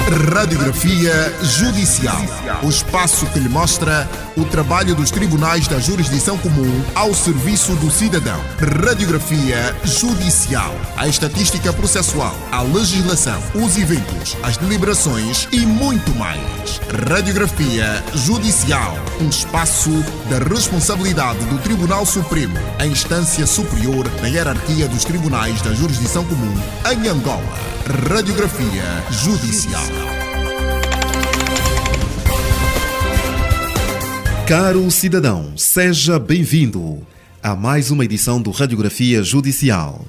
Radiografia Judicial. O espaço que lhe mostra o trabalho dos tribunais da jurisdição comum ao serviço do cidadão. Radiografia Judicial. A estatística processual, a legislação, os eventos, as deliberações e muito mais. Radiografia Judicial. Um espaço da responsabilidade do Tribunal Supremo, a instância superior na hierarquia dos tribunais da jurisdição comum em Angola. Radiografia Judicial. Caro cidadão, seja bem-vindo a mais uma edição do Radiografia Judicial.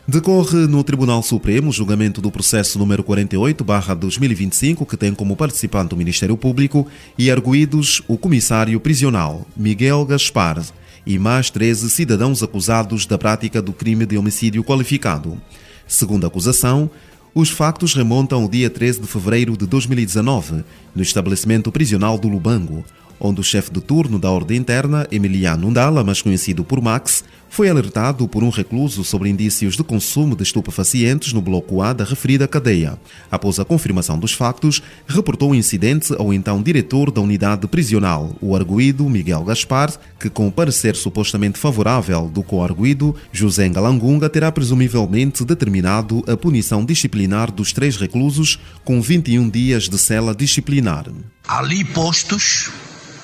Decorre no Tribunal Supremo o julgamento do processo número 48/2025, que tem como participante o Ministério Público e arguidos o comissário prisional Miguel Gaspar e mais 13 cidadãos acusados da prática do crime de homicídio qualificado. Segundo a acusação, os factos remontam ao dia 13 de fevereiro de 2019, no estabelecimento prisional do Lubango, onde o chefe de turno da Ordem Interna, Emiliano Ndala, mais conhecido por Max, foi alertado por um recluso sobre indícios de consumo de estupefacientes no bloco A da referida cadeia. Após a confirmação dos factos, reportou o incidente ao então diretor da unidade prisional, o arguido Miguel Gaspar, que, com o parecer supostamente favorável do coarguido, José Ngalangunga, terá presumivelmente determinado a punição disciplinar dos 3 reclusos com 21 dias de cela disciplinar. Ali postos,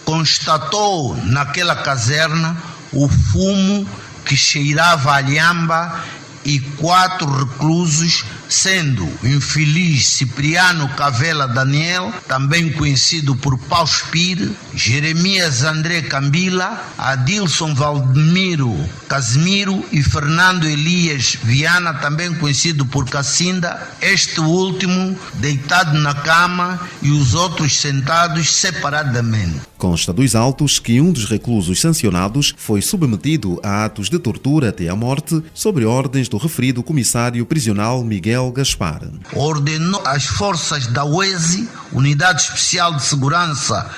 constatou naquela caserna o fumo que cheirava a lhamba e 4 reclusos, sendo o infeliz Cipriano Cavela Daniel, também conhecido por Pauspir, Jeremias André Cambila, Adilson Valdemiro Casimiro e Fernando Elias Viana, também conhecido por Cacinda, este último deitado na cama e os outros sentados separadamente. Consta dos autos que um dos reclusos sancionados foi submetido a atos de tortura até a morte, sob ordens do referido comissário prisional Miguel Gaspar. Ordenou às forças da UESI, Unidade Especial de Segurança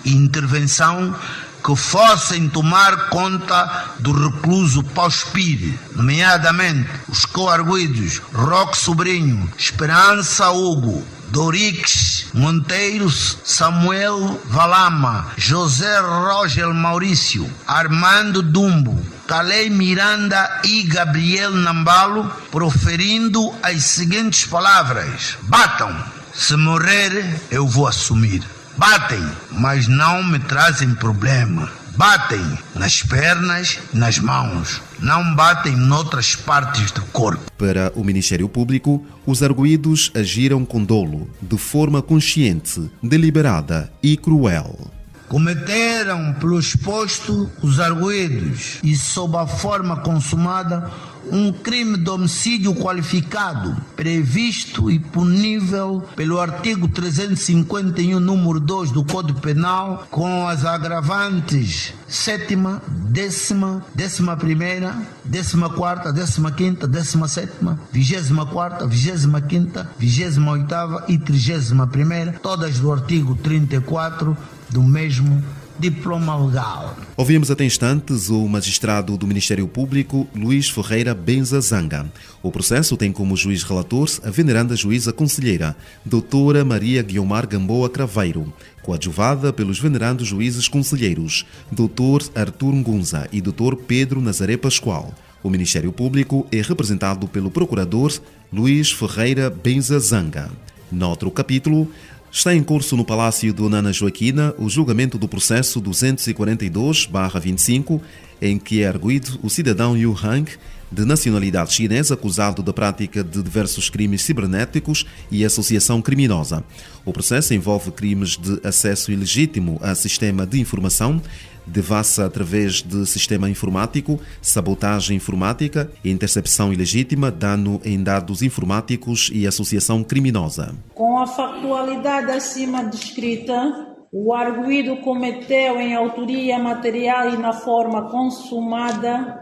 e Intervenção, que fossem tomar conta do recluso Pauspir, nomeadamente os coarguidos Roque Sobrinho, Esperança Hugo, Dorix Monteiros, Samuel Valama, José Rogel Maurício, Armando Dumbo, Calei Miranda e Gabriel Nambalo, proferindo as seguintes palavras: batam, se morrer eu vou assumir. Batem, mas não me trazem problema. Batem nas pernas, nas mãos. Não batem noutras partes do corpo. Para o Ministério Público, os arguidos agiram com dolo, de forma consciente, deliberada e cruel. Cometeram pelo exposto os arguidos e, sob a forma consumada, um crime de homicídio qualificado, previsto e punível pelo artigo 351, número 2 do Código Penal, com as agravantes 7ª, 10ª, 11ª, 14ª, 15ª, 17ª, 24ª, 25ª, 28ª e 31ª, todas do artigo 34 do mesmo diploma legal. Ouvimos até instantes o magistrado do Ministério Público, Luís Ferreira Benza Zanga. O processo tem como juiz relator a veneranda juíza conselheira, doutora Maria Guiomar Gamboa Craveiro, coadjuvada pelos venerandos juízes conselheiros, doutor Artur Ngunza e doutor Pedro Nazaré Pascoal. O Ministério Público é representado pelo procurador Luís Ferreira Benza Zanga. Noutro capítulo, está em curso no Palácio do Nana Joaquina o julgamento do processo 242/25, em que é arguido o cidadão Yu Hang, de nacionalidade chinesa, acusado da prática de diversos crimes cibernéticos e associação criminosa. O processo envolve crimes de acesso ilegítimo a sistema de informação, devassa através de sistema informático, sabotagem informática, intercepção ilegítima, dano em dados informáticos e associação criminosa. Com a factualidade acima descrita, o arguido cometeu em autoria material e na forma consumada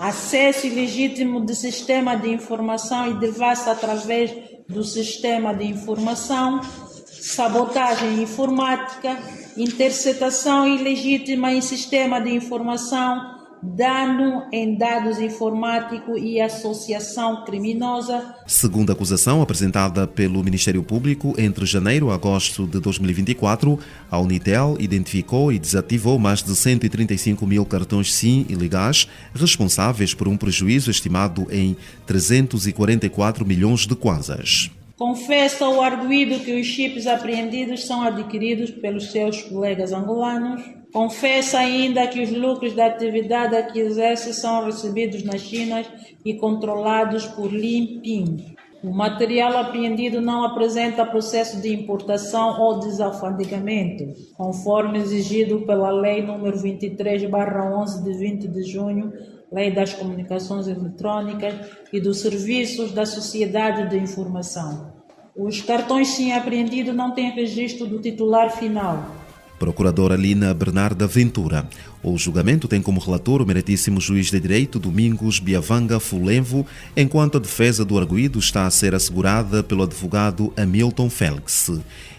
acesso ilegítimo de sistema de informação e devassa através do sistema de informação, sabotagem informática, interceptação ilegítima em sistema de informação, dano em dados informáticos e associação criminosa. Segundo a acusação apresentada pelo Ministério Público, entre janeiro e agosto de 2024, a Unitel identificou e desativou mais de 135 mil cartões SIM ilegais, responsáveis por um prejuízo estimado em 344 milhões de kwanzas. Confessa o arguido que os chips apreendidos são adquiridos pelos seus colegas angolanos. Confessa ainda que os lucros da atividade a que exerce são recebidos na China e controlados por Lin Ping. O material apreendido não apresenta processo de importação ou desalfandegamento, conforme exigido pela Lei nº 23/11 de 20 de junho, Lei das Comunicações Eletrônicas e dos Serviços da Sociedade de Informação. Os cartões SIM apreendidos não têm registro do titular final. Procuradora Lina Bernarda Ventura. O julgamento tem como relator o meritíssimo juiz de direito Domingos Biavanga Fulenvo, enquanto a defesa do arguido está a ser assegurada pelo advogado Hamilton Félix.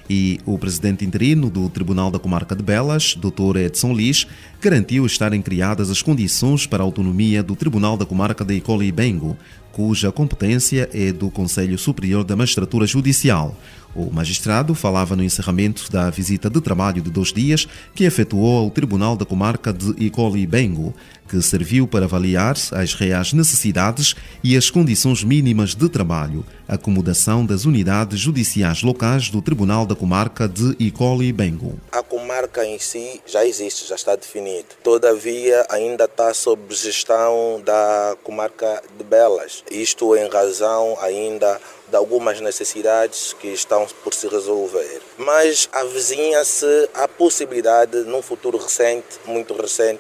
E o presidente interino do Tribunal da Comarca de Belas, Dr. Edson Lis, garantiu estarem criadas as condições para a autonomia do Tribunal da Comarca de Icole e Bengo, cuja competência é do Conselho Superior da Magistratura Judicial. O magistrado falava no encerramento da visita de trabalho de 2 dias que efetuou ao Tribunal da Comarca de Icole e Bengo, que serviu para avaliar as reais necessidades e as condições mínimas de trabalho, acomodação das unidades judiciais locais do Tribunal da Comarca de Icole e Bengo. A comarca em si já existe, já está definido. Todavia, ainda está sob gestão da comarca de Belas. Isto em razão ainda de algumas necessidades que estão por se resolver. Mas avizinha-se a possibilidade, num futuro recente, muito recente,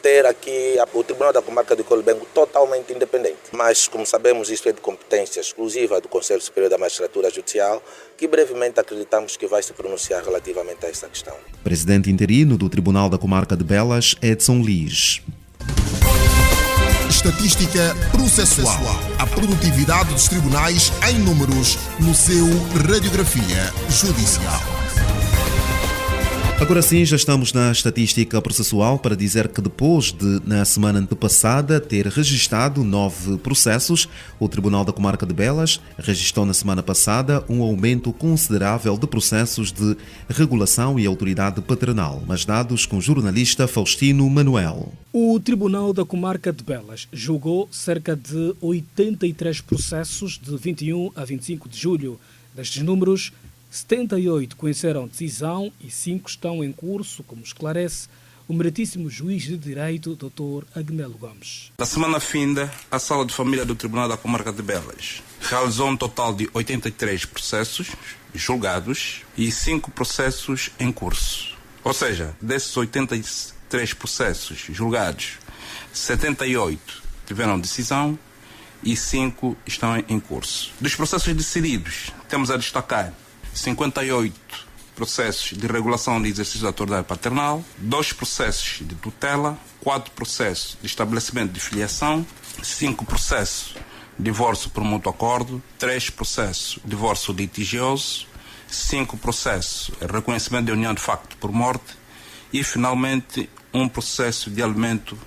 ter aqui o Tribunal da Comarca de Icole e Bengo totalmente independente. Mas, como sabemos, isto é de competência exclusiva do Conselho Superior da Magistratura Judicial, que brevemente acreditamos que vai se pronunciar relativamente a essa questão. Presidente interino do Tribunal da Comarca de Belas, Edson Lis. Estatística processual. A produtividade dos tribunais em números no seu Radiografia Judicial. Agora sim, já estamos na estatística processual para dizer que depois de, na semana antepassada, ter registrado 9 processos, o Tribunal da Comarca de Belas registrou na semana passada um aumento considerável de processos de regulação e autoridade paternal, mas dados com o jornalista Faustino Manuel. O Tribunal da Comarca de Belas julgou cerca de 83 processos de 21 a 25 de julho. Destes números, 78 conheceram decisão e 5 estão em curso, como esclarece o meritíssimo juiz de direito, Dr. Agnelo Gomes. Na semana finda, a Sala de Família do Tribunal da Comarca de Belas realizou um total de 83 processos julgados e 5 processos em curso. Ou seja, desses 83 processos julgados, 78 tiveram decisão e 5 estão em curso. Dos processos decididos, temos a destacar 58 processos de regulação de exercício da autoridade paternal, 2 processos de tutela, 4 processos de estabelecimento de filiação, 5 processos de divórcio por mútuo acordo, 3 processos de divórcio litigioso, 5 processos de reconhecimento de união de facto por morte e, finalmente, um processo de alimento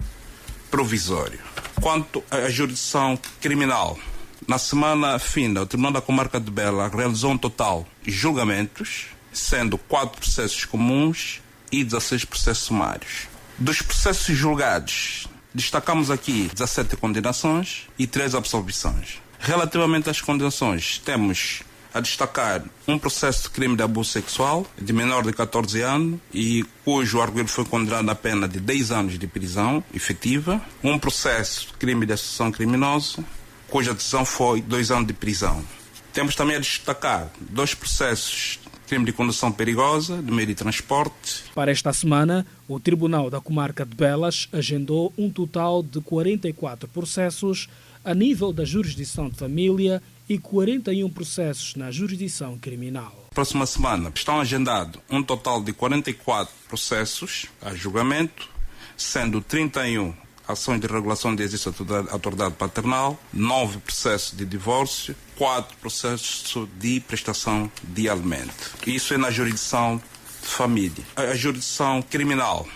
provisório. Quanto à jurisdição criminal, na semana finda, o Tribunal da Comarca de Belas realizou um total de julgamentos, sendo 4 processos comuns e 16 processos sumários. Dos processos julgados, destacamos aqui 17 condenações e 3 absolvições. Relativamente às condenações, temos a destacar um processo de crime de abuso sexual de menor de 14 anos e cujo arguido foi condenado a pena de 10 anos de prisão efetiva, um processo de crime de associação criminosa, cuja decisão foi 2 anos de prisão. Temos também a destacar 2 processos de crime de condução perigosa, de meio de transporte. Para esta semana, o Tribunal da Comarca de Belas agendou um total de 44 processos a nível da jurisdição de família e 41 processos na jurisdição criminal. Próxima semana estão agendados um total de 44 processos a julgamento, sendo 31 ações de regulação de exercício da autoridade paternal, 9 processos de divórcio, 4 processos de prestação de alimento. Isso é na jurisdição de família. A jurisdição criminal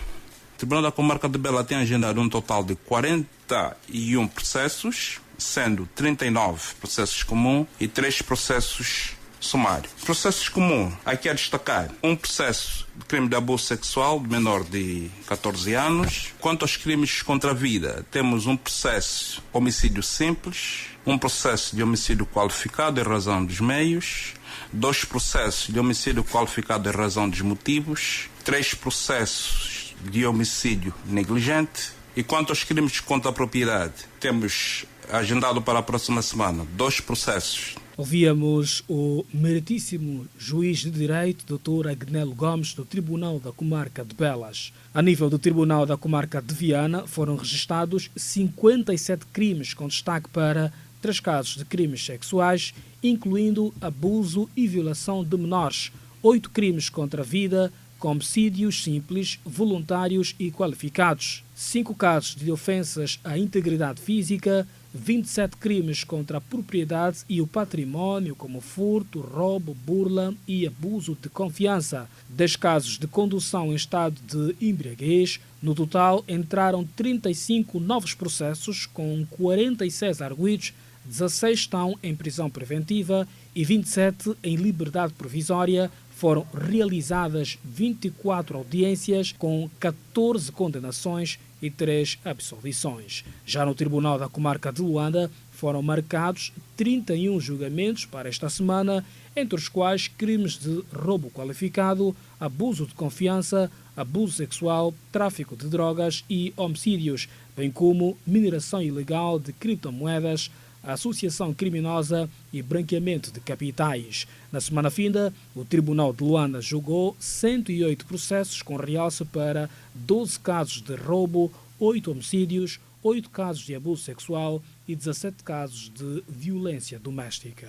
O Tribunal da Comarca de Belas tem agendado um total de 41 processos, sendo 39 processos comuns e 3 processos sumários. Processos comuns, aqui a destacar um processo de crime de abuso sexual de menor de 14 anos. Quanto aos crimes contra a vida, temos um processo de homicídio simples, um processo de homicídio qualificado em razão dos meios, 2 processos de homicídio qualificado em razão dos motivos, 3 processos de homicídio negligente. E quanto aos crimes contra a propriedade, temos agendado para a próxima semana 2 processos. Ouvíamos o meritíssimo juiz de direito, Dr. Agnelo Gomes, do Tribunal da Comarca de Belas. A nível do Tribunal da Comarca de Viana, foram registados 57 crimes, com destaque para 3 casos de crimes sexuais, incluindo abuso e violação de menores, 8 crimes contra a vida, com homicídios simples, voluntários e qualificados, 5 casos de ofensas à integridade física, 27 crimes contra a propriedade e o património, como furto, roubo, burla e abuso de confiança, 10 casos de condução em estado de embriaguez. No total, entraram 35 novos processos, com 46 arguidos, 16 estão em prisão preventiva e 27 em liberdade provisória. Foram realizadas 24 audiências, com 14 condenações e 3 absolvições. Já no Tribunal da Comarca de Luanda, foram marcados 31 julgamentos para esta semana, entre os quais crimes de roubo qualificado, abuso de confiança, abuso sexual, tráfico de drogas e homicídios, bem como mineração ilegal de criptomoedas, associação criminosa e branqueamento de capitais. Na semana finda, o Tribunal de Luanda julgou 108 processos, com realce para 12 casos de roubo, 8 homicídios, 8 casos de abuso sexual e 17 casos de violência doméstica.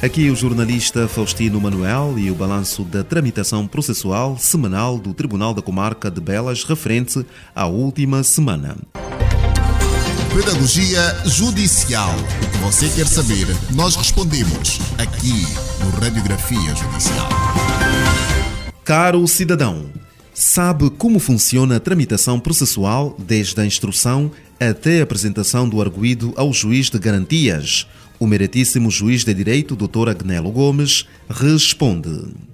Aqui o jornalista Faustino Manuel e o balanço da tramitação processual semanal do Tribunal da Comarca de Belas referente à última semana. Pedagogia Judicial. O que você quer saber, nós respondemos aqui no Radiografia Judicial. Caro cidadão, sabe como funciona a tramitação processual desde a instrução até a apresentação do arguido ao juiz de garantias? O meritíssimo juiz de direito, Dr. Agnelo Gomes, responde.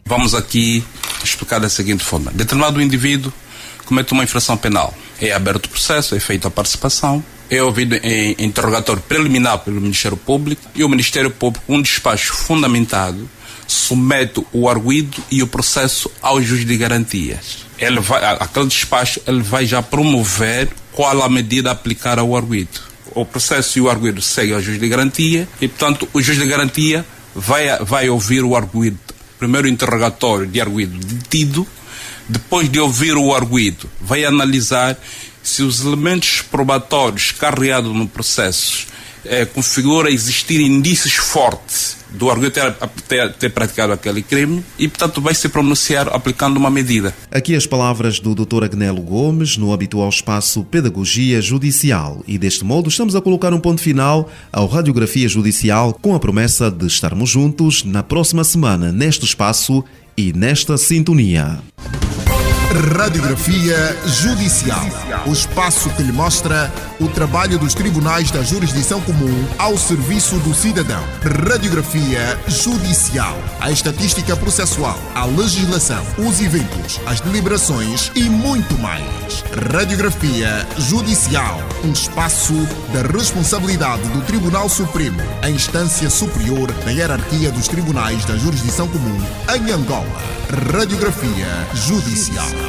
Vamos aqui explicar da seguinte forma. Determinado indivíduo comete uma infração penal. É aberto o processo, é feita a participação, é ouvido em interrogatório preliminar pelo Ministério Público e o Ministério Público, um despacho fundamentado, submete o arguido e o processo ao juiz de garantias. Aquele despacho vai já promover qual a medida a aplicar ao arguido. O processo e o arguido seguem ao juiz de garantia e, portanto, o juiz de garantia vai ouvir o arguido. Primeiro interrogatório de arguido detido, depois de ouvir o arguido, vai analisar se os elementos probatórios carreados no processo configura existir indícios fortes do arguido ter praticado aquele crime e, portanto, vai se pronunciar aplicando uma medida. Aqui as palavras do Dr. Agnelo Gomes no habitual espaço Pedagogia Judicial. E deste modo estamos a colocar um ponto final ao Radiografia Judicial, com a promessa de estarmos juntos na próxima semana neste espaço e nesta sintonia. Radiografia Judicial, o espaço que lhe mostra o trabalho dos tribunais da jurisdição comum ao serviço do cidadão. Radiografia Judicial, a estatística processual, a legislação, os eventos, as deliberações e muito mais. Radiografia Judicial, um espaço da responsabilidade do Tribunal Supremo, a instância superior da hierarquia dos tribunais da jurisdição comum em Angola. Radiografia Judicial.